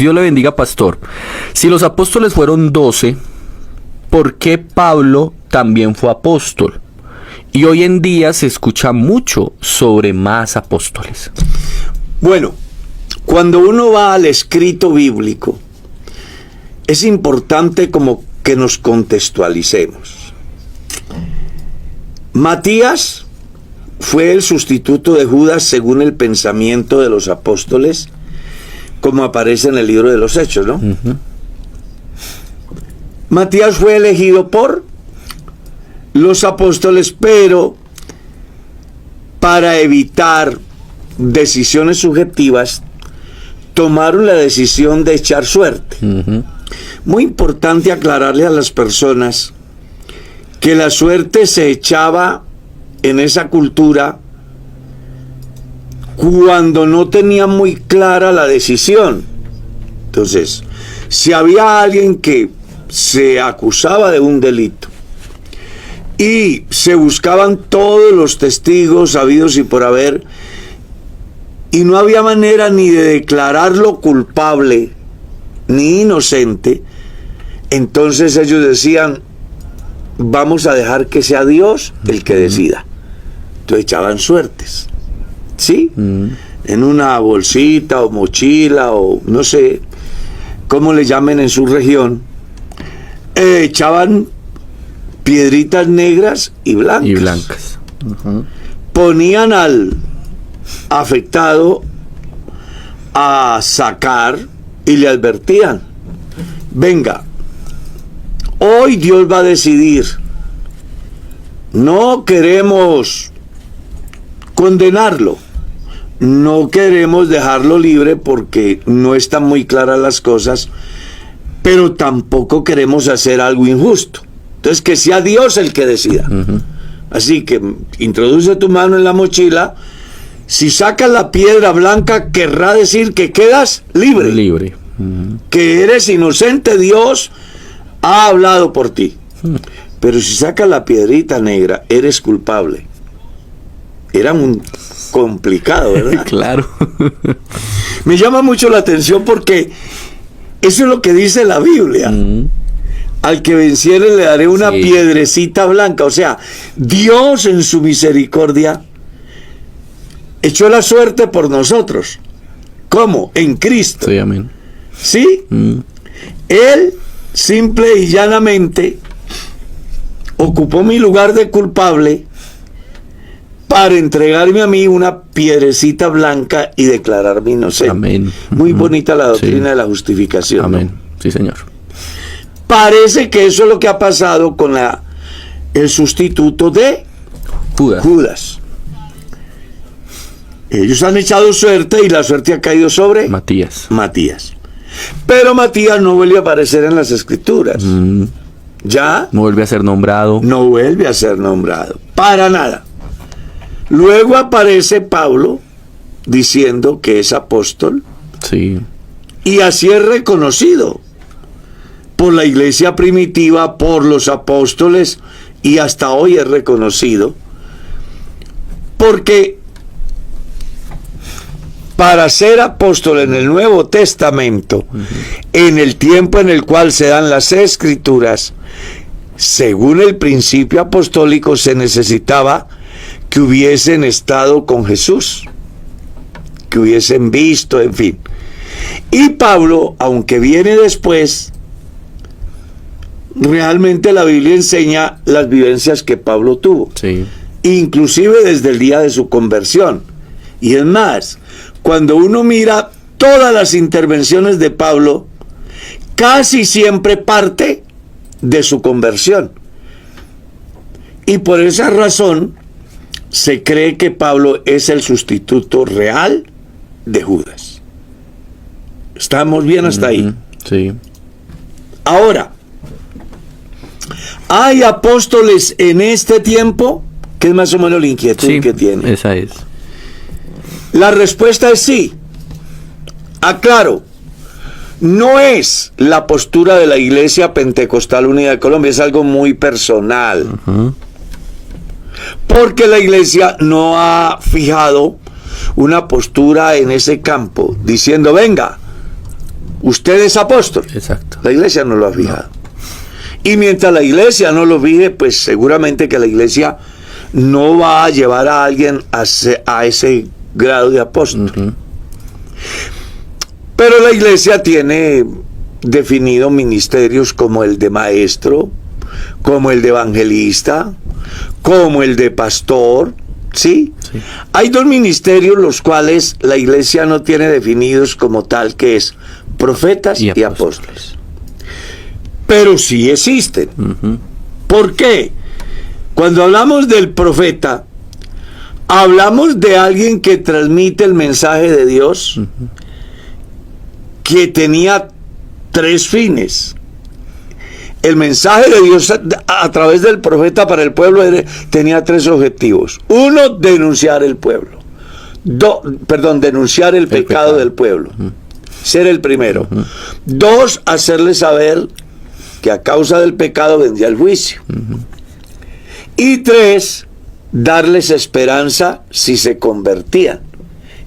Dios le bendiga, pastor. Si los apóstoles fueron 12, ¿por qué Pablo también fue apóstol? Y hoy en día se escucha mucho sobre más apóstoles. Bueno, cuando uno va al escrito bíblico, es importante como que nos contextualicemos. Matías fue el sustituto de Judas según el pensamiento de los apóstoles, como aparece en el libro de los Hechos, ¿no? Uh-huh. Matías fue elegido por los apóstoles, pero para evitar decisiones subjetivas, tomaron la decisión de echar suerte. Uh-huh. Muy importante aclararle a las personas que la suerte se echaba en esa cultura cuando no tenían muy clara la decisión. Entonces, si había alguien que se acusaba de un delito y se buscaban todos los testigos habidos y por haber, y no había manera ni de declararlo culpable ni inocente, entonces ellos decían, vamos a dejar que sea Dios el que decida. Entonces echaban suertes, ¿sí? En una bolsita o mochila o no sé cómo le llamen en su región, echaban piedritas negras y blancas. Uh-huh. Ponían al afectado a sacar y le advertían, venga, hoy Dios va a decidir, no queremos condenarlo, no queremos dejarlo libre porque no están muy claras las cosas, pero tampoco queremos hacer algo injusto. Entonces que sea Dios el que decida. Uh-huh. Así que introduce tu mano en la mochila. Si sacas la piedra blanca, querrá decir que quedas libre. Libre. Uh-huh. Que eres inocente, Dios ha hablado por ti. Uh-huh. Pero si sacas la piedrita negra, eres culpable. Era un complicado, ¿verdad? Claro. Me llama mucho la atención porque eso es lo que dice la Biblia. Uh-huh. Al que venciere le daré una piedrecita blanca. O sea, Dios en su misericordia echó la suerte por nosotros. ¿Cómo? En Cristo. Sí, amén. ¿Sí? Él, simple y llanamente, ocupó mi lugar de culpable para entregarme a mí una piedrecita blanca y declararme inocente. Amén. Muy bonita la doctrina de la justificación. Amén. ¿No? Sí, Señor. Parece que eso es lo que ha pasado con el sustituto de Judas. Ellos han echado suerte y la suerte ha caído sobre Matías. Pero Matías no vuelve a aparecer en las escrituras. Ya no vuelve a ser nombrado. No vuelve a ser nombrado. Para nada. Luego aparece Pablo diciendo que es apóstol. Sí. Y así es reconocido por la iglesia primitiva, por los apóstoles, y hasta hoy es reconocido, porque para ser apóstol en el Nuevo Testamento, en el tiempo en el cual se dan las escrituras, según el principio apostólico, se necesitaba que hubiesen estado con Jesús, que hubiesen visto, en fin. Y Pablo, aunque viene después, realmente la Biblia enseña las vivencias que Pablo tuvo, inclusive desde el día de su conversión. Y es más, cuando uno mira todas las intervenciones de Pablo, casi siempre parte de su conversión. Y por esa razón se cree que Pablo es el sustituto real de Judas. ¿Estamos bien hasta ahí? Sí. Ahora, ¿hay apóstoles en este tiempo? ¿Qué es más o menos la inquietud que tiene? Esa es. La respuesta es sí. Aclaro, no es la postura de la Iglesia Pentecostal Unida de Colombia, es algo muy personal. Uh-huh. Porque la Iglesia no ha fijado una postura en ese campo, diciendo, venga, usted es apóstol. Exacto. La iglesia no lo ha fijado. Y mientras la iglesia no lo fije, pues seguramente que la iglesia no va a llevar a alguien a ese grado de apóstol. Ujú. Pero la iglesia tiene definido ministerios como el de maestro, como el de evangelista, como el de pastor, ¿sí? Sí. Hay dos ministerios los cuales la iglesia no tiene definidos como tal, que es profetas y apóstoles. Pero sí existen. Ujú. ¿Por qué? Cuando hablamos del profeta, hablamos de alguien que transmite el mensaje de Dios, que tenía tres fines. El mensaje de Dios a través del profeta para el pueblo tenía tres objetivos. Uno, denunciar el pueblo. Denunciar el pecado del pueblo. Ser el primero. Dos, hacerle saber que a causa del pecado vendría el juicio. Y tres, darles esperanza si se convertían.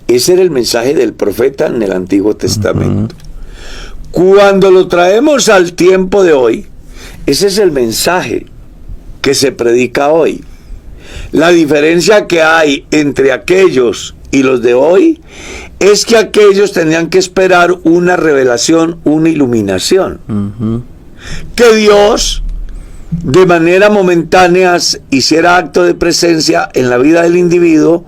Ese era el mensaje del profeta en el Antiguo Testamento. Cuando lo traemos al tiempo de hoy, ese es el mensaje que se predica hoy. La diferencia que hay entre aquellos y los de hoy es que aquellos tenían que esperar una revelación, una iluminación. Ujú. Que Dios, de manera momentánea, hiciera acto de presencia en la vida del individuo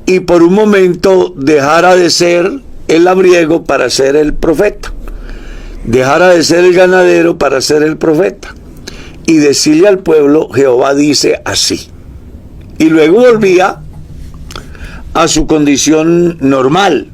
y por un momento dejara de ser el labriego para ser el profeta, dejara de ser el ganadero para ser el profeta y decirle al pueblo: Jehová dice así, y luego volvía a su condición normal.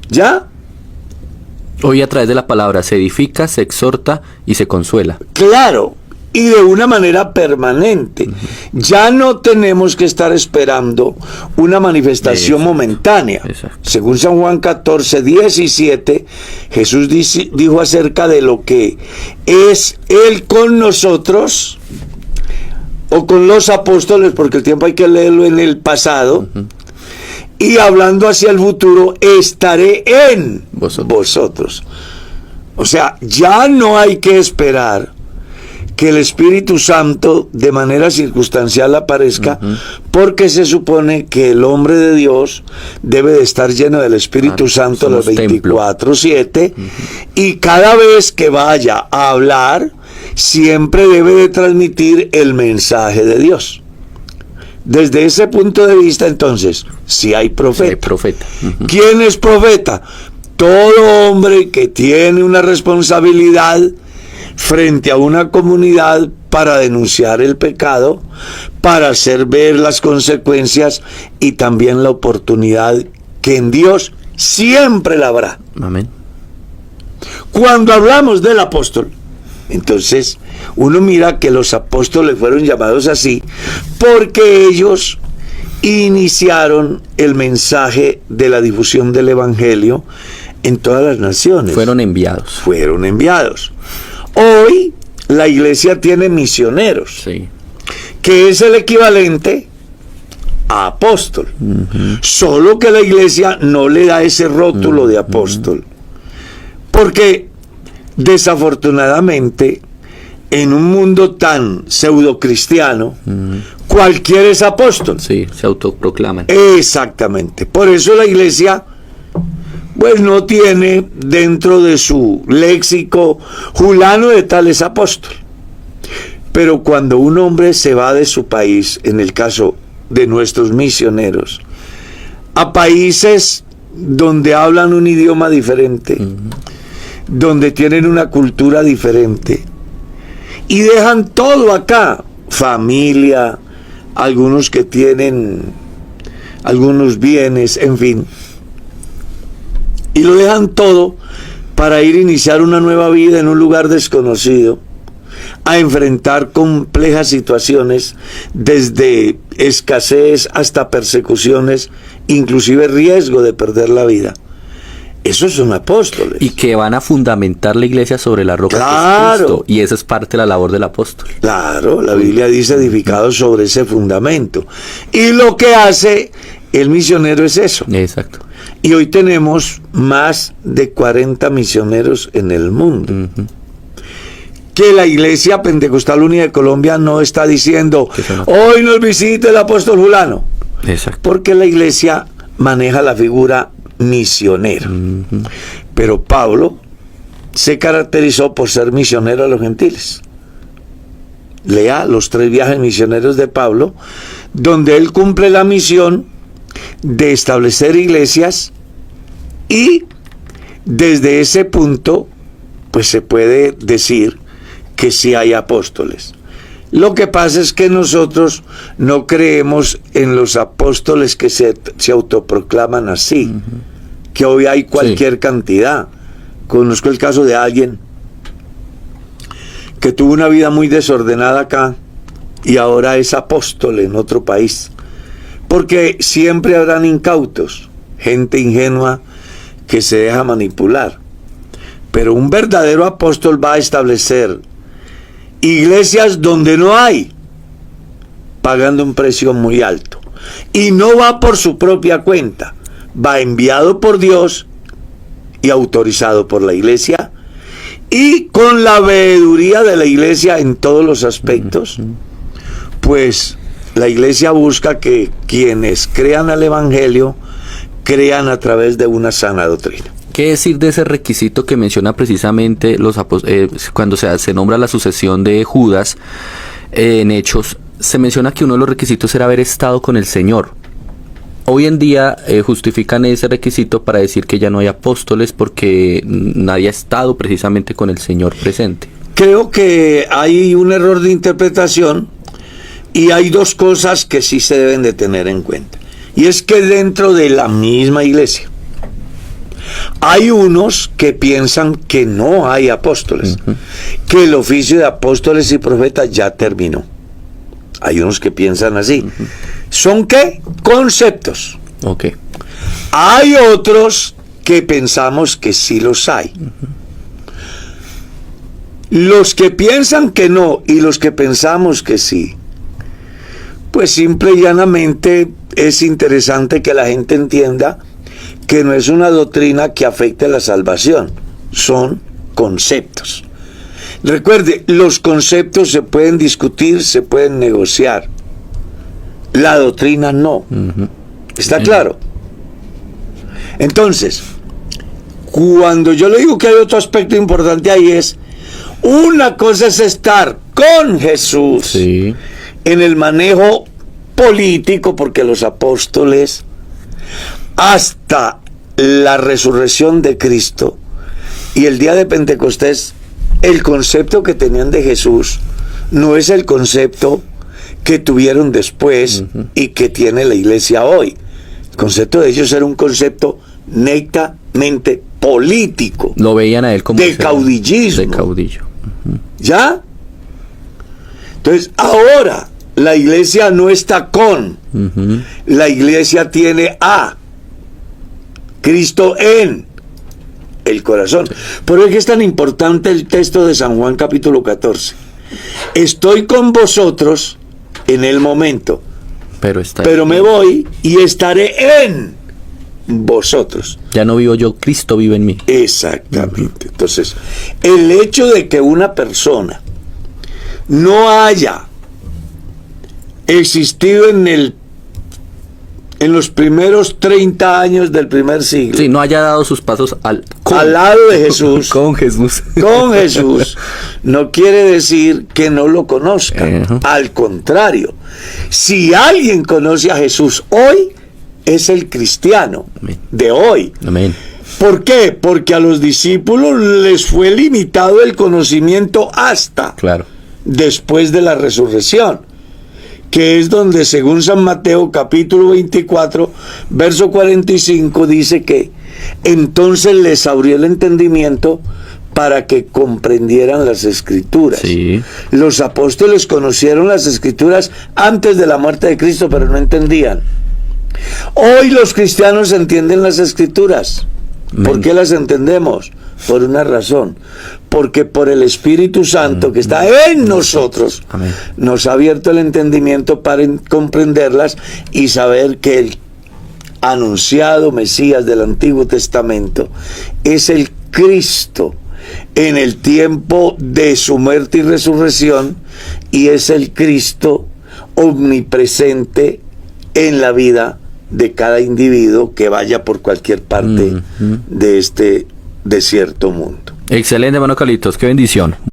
¿Ya? Hoy a través de la palabra se edifica, se exhorta y se consuela. Claro, y de una manera permanente. Ya no tenemos que estar esperando una manifestación momentánea. Exacto. Según San Juan 14, 17, Jesús dijo acerca de lo que es Él con nosotros, o con los apóstoles, porque el tiempo hay que leerlo en el pasado, y hablando hacia el futuro: estaré en vosotros. O sea, ya no hay que esperar que el Espíritu Santo de manera circunstancial aparezca, porque se supone que el hombre de Dios debe de estar lleno del Espíritu Santo los 24/7, y cada vez que vaya a hablar, siempre debe de transmitir el mensaje de Dios. Desde ese punto de vista, entonces, si hay profeta. Sí, profeta. Ujú. ¿Quién es profeta? Todo hombre que tiene una responsabilidad frente a una comunidad para denunciar el pecado, para hacer ver las consecuencias y también la oportunidad que en Dios siempre la habrá. Amén. Cuando hablamos del apóstol, entonces uno mira que los apóstoles fueron llamados así porque ellos iniciaron el mensaje de la difusión del evangelio en todas las naciones. Fueron enviados. Hoy la iglesia tiene misioneros, Sí. que es el equivalente a apóstol. Solo que la iglesia no le da ese rótulo de apóstol, porque desafortunadamente en un mundo tan pseudocristiano, cualquiera es apóstol. Sí, se autoproclaman. Exactamente. Por eso la iglesia pues no tiene dentro de su léxico fulano de tal es apóstol. Pero cuando un hombre se va de su país, en el caso de nuestros misioneros, a países donde hablan un idioma diferente, donde tienen una cultura diferente, y dejan todo acá, familia, algunos que tienen algunos bienes, en fin, y lo dejan todo para ir a iniciar una nueva vida en un lugar desconocido, a enfrentar complejas situaciones, desde escasez hasta persecuciones, inclusive riesgo de perder la vida. Esos son apóstoles. Y que van a fundamentar la iglesia sobre la roca, Claro. que es Cristo. Y esa es parte de la labor del apóstol. Claro, la Biblia dice edificado sobre ese fundamento. Y lo que hace el misionero es eso. Exacto. Y hoy tenemos más de 40 misioneros en el mundo. Que la Iglesia Pentecostal Unida de Colombia no está diciendo, hoy nos visita el apóstol fulano. Exacto. Porque la Iglesia maneja la figura misionera. Pero Pablo se caracterizó por ser misionero a los gentiles. Lea los 3 viajes misioneros de Pablo, donde él cumple la misión de establecer iglesias, y desde ese punto pues se puede decir que sí hay apóstoles. Lo que pasa es que nosotros no creemos en los apóstoles que se autoproclaman así, que hoy hay cualquier cantidad. Conozco el caso de alguien que tuvo una vida muy desordenada acá y ahora es apóstol en otro país, porque siempre habrán incautos, gente ingenua que se deja manipular, pero un verdadero apóstol va a establecer iglesias donde no hay, pagando un precio muy alto, y no va por su propia cuenta, va enviado por Dios y autorizado por la iglesia, y con la veeduría de la iglesia en todos los aspectos. Pues la iglesia busca que quienes crean al evangelio crean a través de una sana doctrina. ¿Qué decir de ese requisito que menciona precisamente cuando se nombra la sucesión de Judas en Hechos? Se menciona que uno de los requisitos era haber estado con el Señor. Hoy en día justifican ese requisito para decir que ya no hay apóstoles porque nadie ha estado precisamente con el Señor presente. Creo que hay un error de interpretación y hay 2 cosas que sí se deben de tener en cuenta. Y es que dentro de la misma iglesia hay unos que piensan que no hay apóstoles, que el oficio de apóstoles y profetas ya terminó. Hay unos que piensan así. ¿Son qué? Conceptos. Okay. Hay otros que pensamos que sí los hay. Los que piensan que no y los que pensamos que sí, pues simple y llanamente es interesante que la gente entienda que no es una doctrina que afecte la salvación, son conceptos. Recuerde, los conceptos se pueden discutir, se pueden negociar. La doctrina no. ¿Está claro? Entonces, cuando yo le digo que hay otro aspecto importante ahí es, una cosa es estar con Jesús, sí, en el manejo político, porque los apóstoles, hasta la resurrección de Cristo y el día de Pentecostés, el concepto que tenían de Jesús no es el concepto que tuvieron después y que tiene la iglesia hoy. El concepto de ellos era un concepto netamente político. Lo veían a él como de caudillismo. De caudillo. ¿Ya? Entonces, ahora la iglesia no está con. La iglesia tiene a Cristo en el corazón. Por eso es tan importante el texto de San Juan capítulo 14. Estoy con vosotros en el momento, pero me voy y estaré en vosotros. Ya no vivo yo, Cristo vive en mí. Exactamente. Entonces, el hecho de que una persona no haya existido en los primeros 30 años del primer siglo. Sí, no haya dado sus pasos al lado de Jesús. Con Jesús. Con Jesús. No quiere decir que no lo conozcan. Al contrario. Si alguien conoce a Jesús hoy, es el cristiano. Amén. De hoy. Amén. ¿Por qué? Porque a los discípulos les fue limitado el conocimiento hasta después de la resurrección, que es donde, según San Mateo capítulo 24 verso 45, dice que entonces les abrió el entendimiento para que comprendieran las escrituras. Sí. Los apóstoles conocieron las escrituras antes de la muerte de Cristo, pero no entendían. Hoy los cristianos entienden las escrituras. ¿Por qué las entendemos? Por una razón, porque por el Espíritu Santo que está en nosotros, nos ha abierto el entendimiento para comprenderlas y saber que el anunciado Mesías del Antiguo Testamento, es el Cristo en el tiempo de su muerte y resurrección, y es el Cristo omnipresente en la vida de cada individuo que vaya por cualquier parte de este desierto mundo. Excelente, hermano Carlitos, qué bendición.